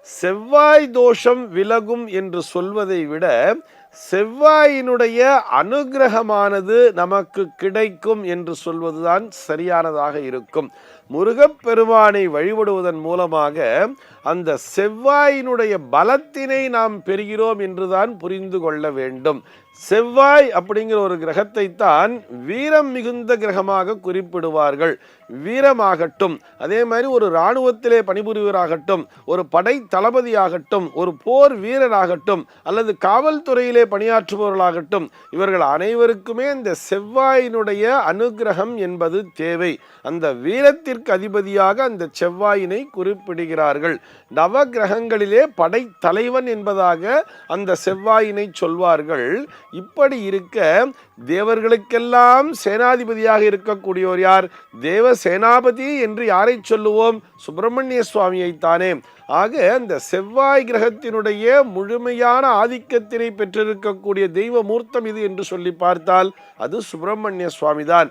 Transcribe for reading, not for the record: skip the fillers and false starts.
செவ்வாய் தோஷம் விலகும் என்று சொல்வதை விட செவ்வாயினுடைய அனுகிரகமானது நமக்கு கிடைக்கும் என்று சொல்வதுதான் சரியானதாக இருக்கும். முருகப்பெருமானை வழிபடுவதன் மூலமாக அந்த செவ்வாயினுடைய பலத்தினை நாம் பெறுகிறோம் என்றுதான் புரிந்து கொள்ள வேண்டும். செவ்வாய் அப்படிங்கிற ஒரு கிரகத்தை தான் வீரம் மிகுந்த கிரகமாக குறிப்பிடுவார்கள். வீரமாகட்டும், அதே மாதிரி ஒரு இராணுவத்திலே பணிபுரிவராகட்டும், ஒரு படை தளபதியாகட்டும், ஒரு போர் வீரராகட்டும், அல்லது காவல்துறையிலே பணியாற்றுபவர்களாகட்டும், இவர்கள் அனைவருக்குமே இந்த செவ்வாயினுடைய அனுகிரகம் என்பது தேவை. அந்த வீரத்திற்கு அதிபதியாக அந்த செவ்வாயினை குறிப்பிடுகிறார்கள். நவ கிரகங்களிலே படை தலைவன் என்பதாக அந்த செவ்வாயினை சொல்வார்கள். இப்படி இருக்க தேவர்களுக்கெல்லாம் சேனாதிபதியாக இருக்கக்கூடியவர் யார்? தேவ சேனாபதி என்று யாரை சொல்லுவோம்? சுப்பிரமணிய சுவாமியைத்தானே. ஆக அந்த செவ்வாய் கிரகத்தினுடைய முழுமையான ஆதிக்கத்தினை பெற்றிருக்கக்கூடிய தெய்வ மூர்த்தம் இது என்று சொல்லி பார்த்தால் அது சுப்பிரமணிய சுவாமி தான்.